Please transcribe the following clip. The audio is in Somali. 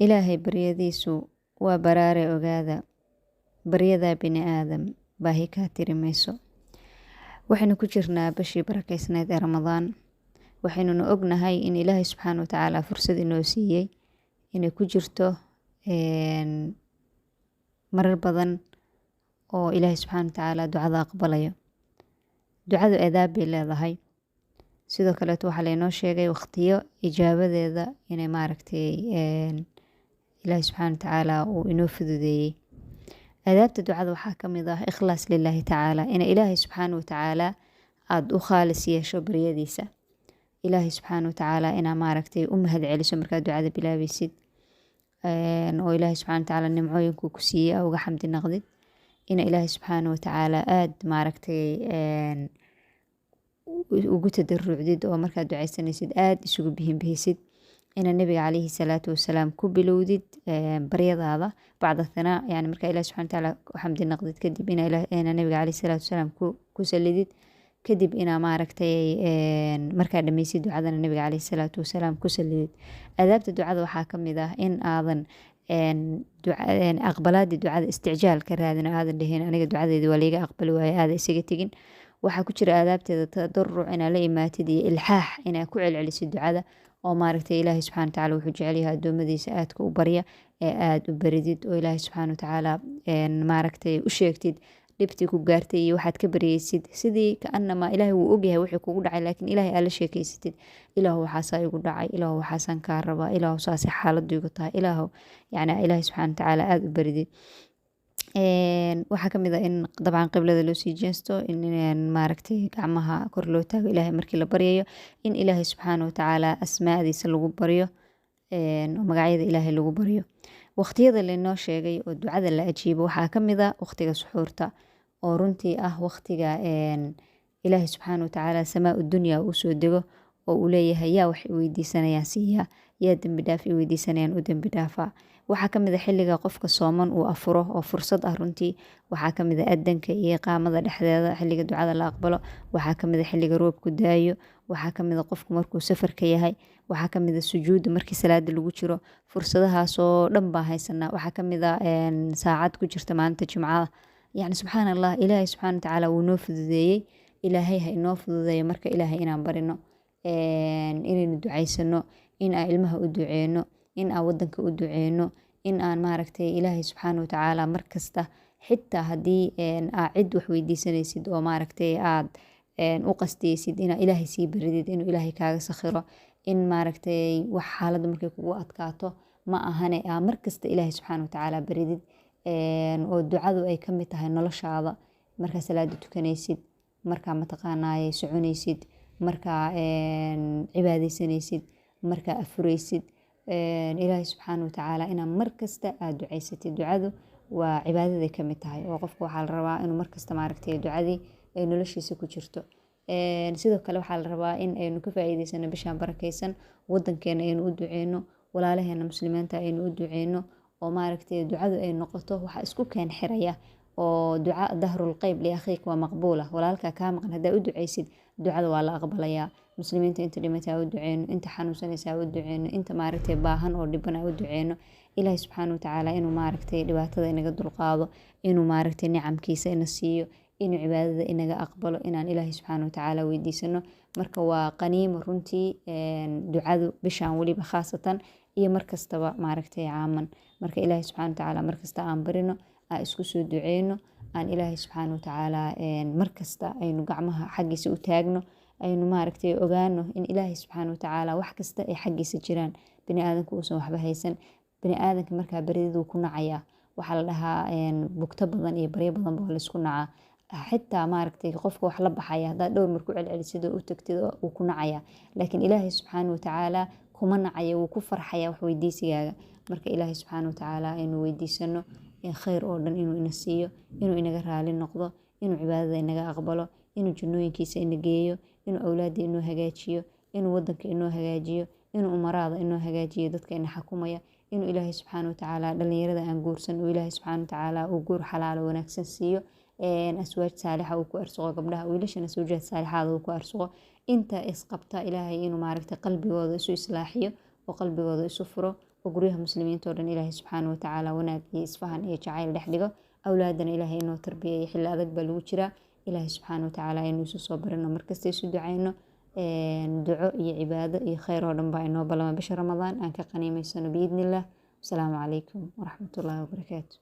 Ilaahay baryadiisu waa baraare ogaada, baryadaa bini aadam baahi kaa tiri mayso. Waxaynu ku jirnaa bishii barakeysneed ee Ramadaan. Waxaynuna ognahay in Ilaahay subxaana watacaala fursad inoo siiyey inay ku jirto marar badan oo Ilaahay subxaana watacaala ducada aqbalayo. Ducadu adaab bay leedahay. Sidoo kaleeto waxaa laynoo sheegay waqtiyo ijaabadeeda inay Ilaahay subxaana watacaala uu inoo fududeeyey. Adaabta ducada waxaa ka mid ah ikhlaas lilaahi tacaala, in Ilaahay subxaana watacaala aada u khaalis yeesho baryadiisa. Ilaahay subxaana watacaala inaa u mahad celiso markaad ducada bilaabaysid, oo Ilaahay subxaana watacaala nimcooyinkuu ku siiyey aa uga xamdi naqdid. Ina Ilaahay subxaana watacaala aada ugu tadarucdid oo markaad ducaysanaysid aada isugu bihinbihisid. Ina nabiga calayhi salaatu wasalaam ku bilowdid baryadaada bacda thanaa, yani markaa Ilaahay subxaana watacaala u xamdi naqdid kadib ina nabiga calayhi salaatu wasalaam ku salidid. Kadib inaa markaa dhammaysid ducadana nabiga calayhi salaatu wasalaam ku salidid. Adaabta ducada waxaa ka mid ah in aadan aqbalaadi ducada isticjaal ka raadin, aadan dhihin aniga ducadeedi waa liiga aqbali waaye, aada isaga tegin. Waxaa ku jira aadaabteeda tadaruc inaa la imaatid iyo ilxaax inaa ku celcelisid ducada, oo Ilaahay subxaana watacaala wuxuu jecel yahay addoommadiisa aadka u barya ee aada u baridid, oo Ilaahay subxaana watacaala u sheegtid dhibtii ku gaartay iyo waxaad ka baryaysid, sidii kaanamaa Ilaahay wuu ogyahay wixii kugu dhacay, laakiin Ilaahay aad la sheekeysatid. Ilaahu waxaasaa igu dhacay, ilaahu waxaasaan kaa rabaa, ilaahu saasay xaaladdu igu tahay, ilaahu Ilaahay subxaana watacaala aada u baridid. Waxaa ka mid ah in dabcan qiblada loo sii jeesto, in gacmaha kor loo taago Ilaahay markii la baryayo, in Ilaahay subxaana watacaala asmaadiisa lagu baryo, oo magacyada Ilaahay lagu baryo. Waqtiyada laynoo sheegay oo ducada la ajiibo waxaa ka mid ah waqtiga suxuurta, oo runtii ah waqtiga Ilaahay subxaana watacaala samaa dunya uu soo dego oo uu leeyahay yaa wax i weydiisanayaan siiya, yaa dembi dhaaf i weydiisanayaan u dembi dhaafa. Waxaa ka mid ah xilliga qofka sooman uu afuro oo fursad ah runtii. Waxaa ka mid ah adanka iyo iqaamada dhexdeeda xilliga ducada la aqbalo. Waxaa ka mid ah xilliga roobku daayo. Waxaa ka mid ah qofku markuu safarka yahay. Waxaa ka mid ah sujuudda markii salaada lagu jiro. Fursadahaasoo dhan baa haysanaa. Waxaa ka mid ah saacad ku jirta maalinta Jimcada. Subxaan Allah, Ilaahay subxaana watacaala wuu noo fududeeyey. Ilaahay ha inoo fududeeyo marka Ilaahay inaan barino, inaynu ducaysano, in aan ilmaha u duceyno, in aan wadanka u duceyno, in aan Ilaahay subxaana watacaala markasta, xitaa haddii aa cid wax weydiisanaysid oo aad u qastiyeysid inaa Ilaahay sii baridid, inuu Ilaahay kaaga sakhiro, in wax xaaladda markay kugu adkaato ma ahane aa markasta Ilaahay subxaana watacaala baridid, oo ducadu ay ka mid tahay noloshaada. Markaa salaada tukanaysid, markaa soconaysid, markaa cibaadaysanaysid, markaa afuraysid, Ilaahay subxaana watacaala inaa markasta aad ducaysatid. Ducadu waa cibaadaday ka mid tahay, oo qofka waxaa la rabaa inuu markasta ducadii ay noloshiisa ku jirto. Sidoo kale waxaa la rabaa in aynu ka faa'iidaysano bishaan barakeysan, wadankeena aynu u duceyno, walaalaheena muslimiinta aynu u duceyno, oo ducadu ay noqoto waxa isku keen xiraya, oo duca dahrul qayb li akhiik waa maqbuula. Walaalka kaa maqan haddaa u ducaysid, ducada waa la aqbalayaa. Muslimiinta inta dhimatay u duceyno, inta xanuunsanaysa u duceyno, inta baahan oo dhiban u duceyno. Ilaahay subxaana watacaala inuu dhibaatada inaga dulqaado, inuu nicamkiisa ina siiyo, inuu cibaadada inaga aqbalo, inaan Ilaahay subxaana watacaala weydiisano. Marka waa qaniimo runtii ducadu bishaan weliba khaasatan iyo markastaba caaman. Marka Ilaahay subxaana watacaala markasta aan barino, aan isku soo duceyno, aan Ilaahay subxaana watacaala markasta aynu gacmaha xaggiisa u taagno, aynu ogaano in Ilaahay subxaana watacaala wax kasta ay xaggiisa jiraan, bini aadanku uusan waxba haysan. Bini aadanka markaa bariduu ku nacayaa. Waxaa la dhahaa bugto badan iyo baryo badan baa laysku nacaa. Xitaa qofka wax la baxaya haddaad dhowr mar ku celcelisid oo u tagtid uu ku nacayaa, laakiin Ilaahay subxaana watacaala kuma nacaya, wuu ku farxaya wax weydiisigaaga. Marka Ilaahay subxaana watacaala aynu weydiisano khayr oo dhan inuu ina siiyo, inuu inaga raali noqdo, inuu cibaadada inaga aqbalo, inuu jannooyinkiisa ina geeyo, inuu awlaadda inoo hagaajiyo, inuu wadanka inoo hagaajiyo, inuu umaraada inoo hagaajiyo, dadka ina xakumaya, inuu Ilaahay subxaana watacaala dhalinyarada aan guursan uu Ilaahay subxaana watacaala uu guur xalaalo wanaagsan siiyo, aswaaj saalixa uu ku arsuqo gabdhaha, wiilashana zawjaad saalixaada uu ku arsuqo. Inta isqabta Ilaahay inuu qalbigooda isu islaaxiyo oo qalbigooda isu furo oo guryaha muslimiinta oo dhan ilaahay subxaana watacaala wanaag iyo isfahan iyo jacayl dhex dhigo awlaadana ilaahay inoo tarbiyeeyo xilli adag baa lagu jiraa ilaahay subxaana watacaala aynu isu soo barino markasta isu ducayno duco iyo cibaado iyo khayr oo dhan baa inoo balama bisha ramadaan aan ka qaniimaysano biidni illah wasalaamu calaykum waraxmatullaahi wabarakaatu